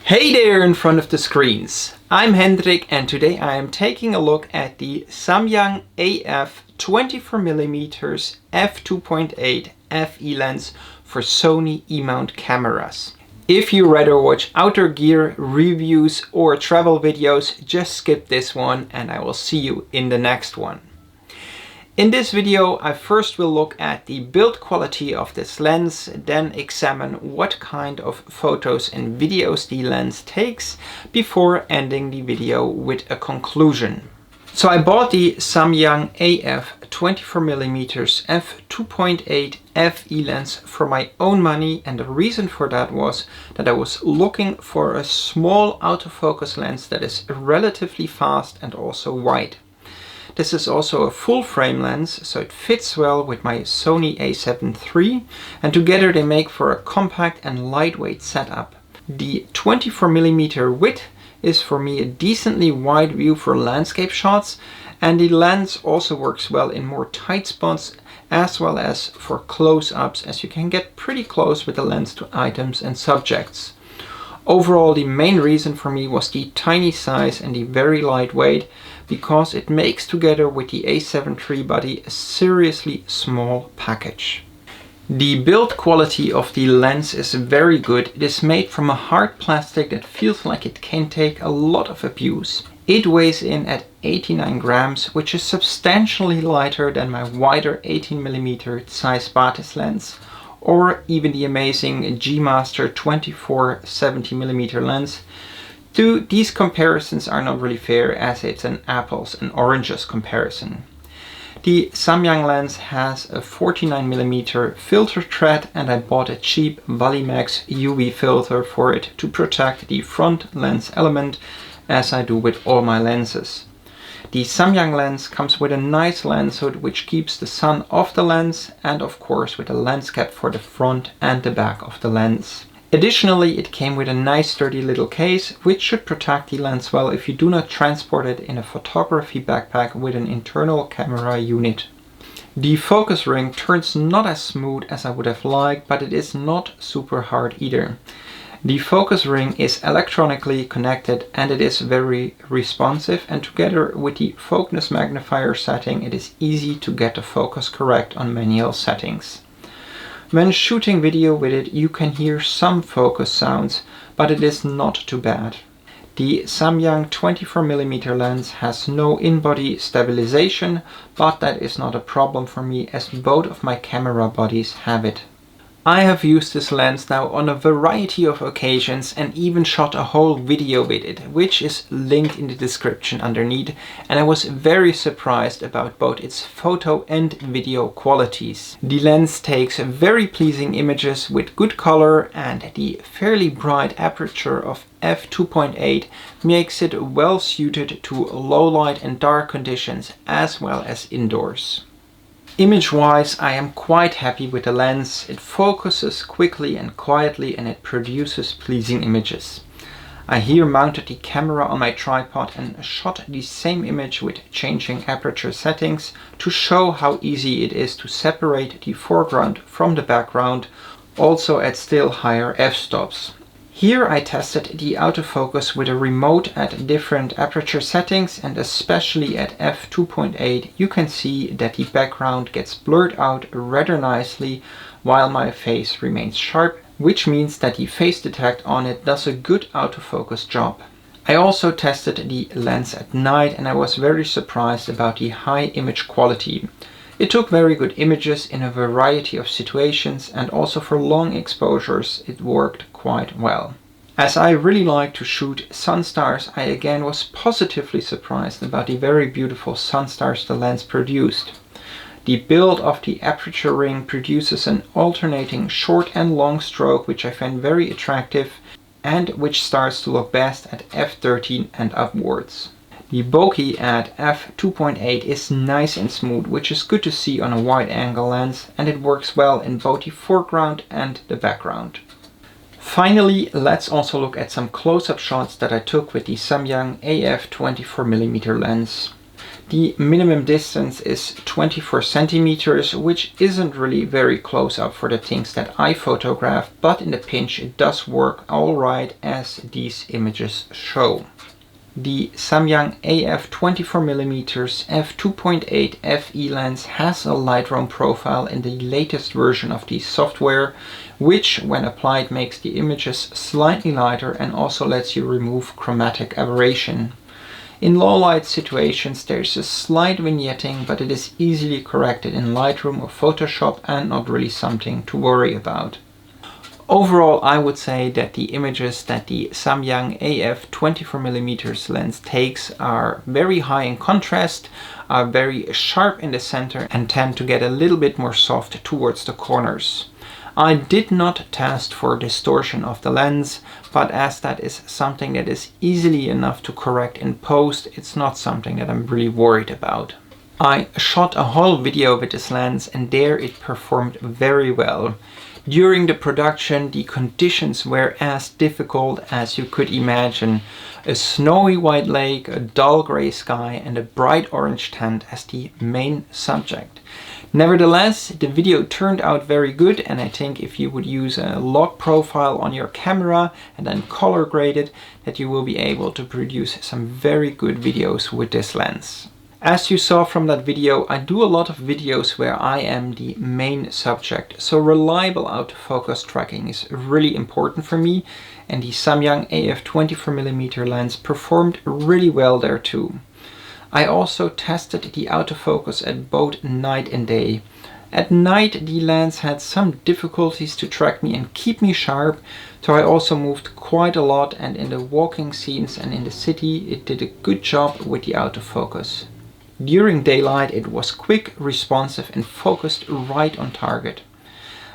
Hey there in front of the screens. I'm Hendrik and today I am taking a look at the Samyang AF 24mm f2.8 FE lens for Sony E-mount cameras. If you rather watch outdoor gear reviews or travel videos, just skip this one and I will see you in the next one. In this video, I first will look at the build quality of this lens, then examine what kind of photos and videos the lens takes before ending the video with a conclusion. So I bought the Samyang AF 24mm f2.8 FE lens for my own money, and the reason for that was that I was looking for a small autofocus lens that is relatively fast and also wide. This is also a full frame lens, so it fits well with my Sony a7 III, and together they make for a compact and lightweight setup. The 24mm width is for me a decently wide view for landscape shots, and the lens also works well in more tight spots as well as for close-ups, as you can get pretty close with the lens to items and subjects. Overall, the main reason for me was the tiny size and the very light weight, because it makes together with the a7 III body a seriously small package. The build quality of the lens is very good. It is made from a hard plastic that feels like it can take a lot of abuse. It weighs in at 89 grams, which is substantially lighter than my wider 18mm size Batis lens, or even the amazing G-Master 24-70mm lens. These comparisons are not really fair, as it's an apples and oranges comparison. The Samyang lens has a 49mm filter thread, and I bought a cheap Valimax UV filter for it to protect the front lens element, as I do with all my lenses. The Samyang lens comes with a nice lens hood which keeps the sun off the lens, and of course with a lens cap for the front and the back of the lens. Additionally, it came with a nice sturdy little case which should protect the lens well if you do not transport it in a photography backpack with an internal camera unit. The focus ring turns not as smooth as I would have liked, but it is not super hard either. The focus ring is electronically connected and it is very responsive, and together with the focus magnifier setting it is easy to get the focus correct on manual settings. When shooting video with it, you can hear some focus sounds, but it is not too bad. The Samyang 24mm lens has no in-body stabilization, but that is not a problem for me as both of my camera bodies have it. I have used this lens now on a variety of occasions and even shot a whole video with it, which is linked in the description underneath, and I was very surprised about both its photo and video qualities. The lens takes very pleasing images with good color, and the fairly bright aperture of f2.8 makes it well suited to low light and dark conditions as well as indoors. Image-wise, I am quite happy with the lens. It focuses quickly and quietly and it produces pleasing images. I here mounted the camera on my tripod and shot the same image with changing aperture settings to show how easy it is to separate the foreground from the background, also at still higher f-stops. Here I tested the autofocus with a remote at different aperture settings, and especially at f2.8 you can see that the background gets blurred out rather nicely while my face remains sharp, which means that the face detect on it does a good autofocus job. I also tested the lens at night and I was very surprised about the high image quality. It took very good images in a variety of situations, and also for long exposures it worked quite well. As I really like to shoot sun stars, I again was positively surprised about the very beautiful sun stars the lens produced. The build of the aperture ring produces an alternating short and long stroke which I find very attractive and which starts to look best at f13 and upwards. The bokeh at f2.8 is nice and smooth, which is good to see on a wide angle lens, and it works well in both the foreground and the background. Finally, let's also look at some close-up shots that I took with the Samyang AF 24mm lens. The minimum distance is 24 centimeters, which isn't really very close up for the things that I photograph, but in the pinch it does work alright, as these images show. The Samyang AF 24mm f2.8 FE lens has a Lightroom profile in the latest version of the software, which when applied makes the images slightly lighter and also lets you remove chromatic aberration. In low light situations there's a slight vignetting, but it is easily corrected in Lightroom or Photoshop and not really something to worry about. Overall, I would say that the images that the Samyang AF 24mm lens takes are very high in contrast, are very sharp in the center and tend to get a little bit more soft towards the corners. I did not test for distortion of the lens, but as that is something that is easily enough to correct in post, it's not something that I'm really worried about. I shot a whole video with this lens and there it performed very well. During the production, the conditions were as difficult as you could imagine. A snowy white lake, a dull grey sky and a bright orange tent as the main subject. Nevertheless, the video turned out very good, and I think if you would use a log profile on your camera and then color grade it, that you will be able to produce some very good videos with this lens. As you saw from that video, I do a lot of videos where I am the main subject, so reliable autofocus tracking is really important for me, and the Samyang AF 24mm lens performed really well there too. I also tested the autofocus at both night and day. At night the lens had some difficulties to track me and keep me sharp, so I also moved quite a lot, and in the walking scenes and in the city it did a good job with the autofocus. During daylight it was quick, responsive and focused right on target.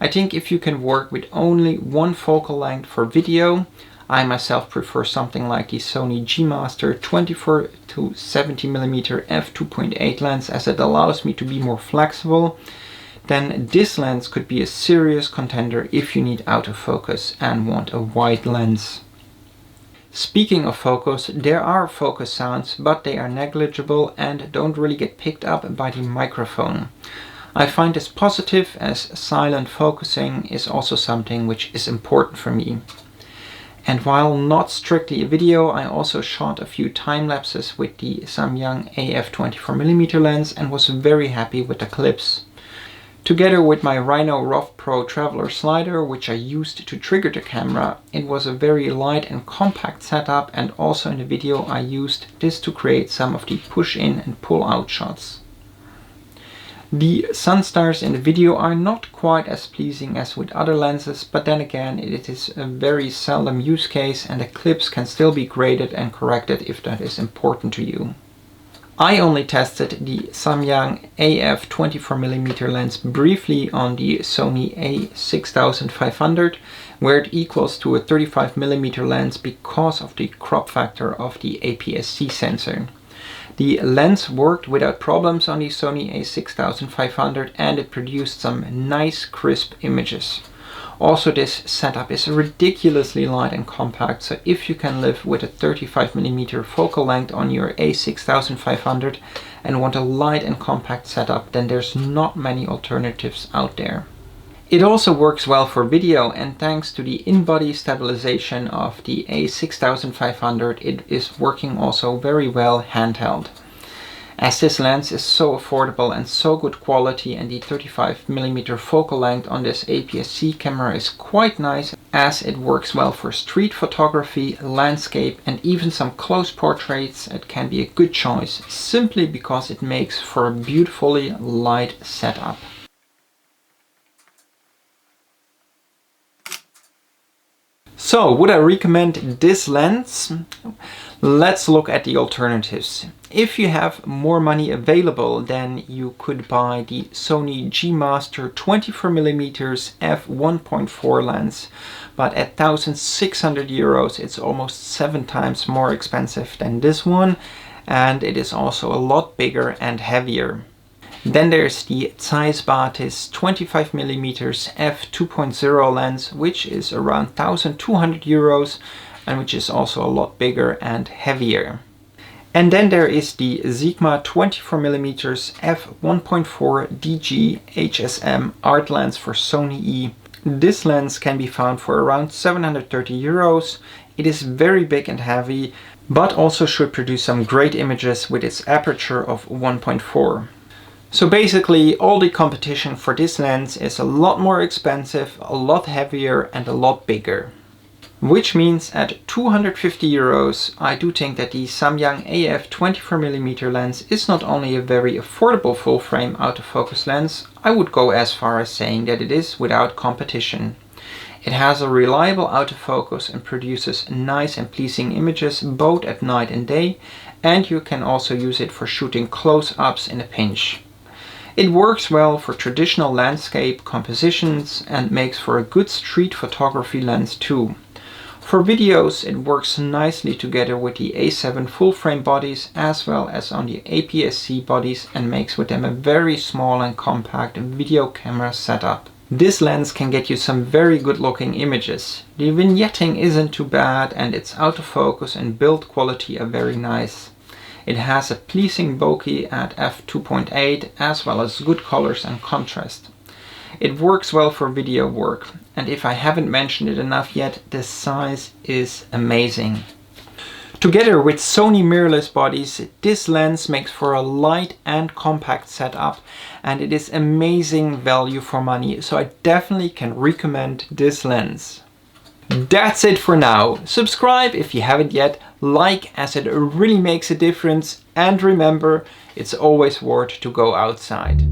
I think if you can work with only one focal length for video, I myself prefer something like the Sony G-Master 24 to 70mm f2.8 lens, as it allows me to be more flexible, then this lens could be a serious contender if you need autofocus and want a wide lens. Speaking of focus, there are focus sounds, but they are negligible and don't really get picked up by the microphone. I find this positive, as silent focusing is also something which is important for me. And while not strictly a video, I also shot a few time lapses with the Samyang AF 24mm lens and was very happy with the clips. Together with my Rhino Rough Pro Traveler slider, which I used to trigger the camera, it was a very light and compact setup, and also in the video I used this to create some of the push in and pull out shots. The sun stars in the video are not quite as pleasing as with other lenses, but then again it is a very seldom use case and the clips can still be graded and corrected if that is important to you. I only tested the Samyang AF 24mm lens briefly on the Sony a6500, where it equals to a 35mm lens because of the crop factor of the APS-C sensor. The lens worked without problems on the Sony a6500 and it produced some nice crisp images. Also, this setup is ridiculously light and compact, so if you can live with a 35mm focal length on your a6500 and want a light and compact setup, then there's not many alternatives out there. It also works well for video, and thanks to the in-body stabilization of the a6500 it is working also very well handheld. As this lens is so affordable and so good quality, and the 35mm focal length on this APS-C camera is quite nice, as it works well for street photography, landscape and even some close portraits, it can be a good choice simply because it makes for a beautifully light setup. So, would I recommend this lens? Let's look at the alternatives. If you have more money available, then you could buy the Sony G-Master 24mm f1.4 lens, but at 1,600 euros it's almost 7 times more expensive than this one, and it is also a lot bigger and heavier. Then there's the Zeiss Batis 25mm f2.0 lens, which is around 1,200 euros and which is also a lot bigger and heavier. And then there is the Sigma 24mm f1.4 DG HSM art lens for Sony E. This lens can be found for around 730 euros. It is very big and heavy, but also should produce some great images with its aperture of 1.4. So basically all the competition for this lens is a lot more expensive, a lot heavier and a lot bigger. Which means at 250 euros, I do think that the Samyang AF 24mm lens is not only a very affordable full-frame autofocus lens, I would go as far as saying that it is without competition. It has a reliable autofocus and produces nice and pleasing images both at night and day, and you can also use it for shooting close-ups in a pinch. It works well for traditional landscape compositions and makes for a good street photography lens too. For videos it works nicely together with the A7 full-frame bodies as well as on the APS-C bodies and makes with them a very small and compact video camera setup. This lens can get you some very good looking images. The vignetting isn't too bad and its autofocus and build quality are very nice. It has a pleasing bokeh at f2.8 as well as good colors and contrast. It works well for video work, and if I haven't mentioned it enough yet, the size is amazing. Together with Sony mirrorless bodies, this lens makes for a light and compact setup, and it is amazing value for money, so I definitely can recommend this lens. That's it for now. Subscribe if you haven't yet, like as it really makes a difference, and remember, it's always worth to go outside.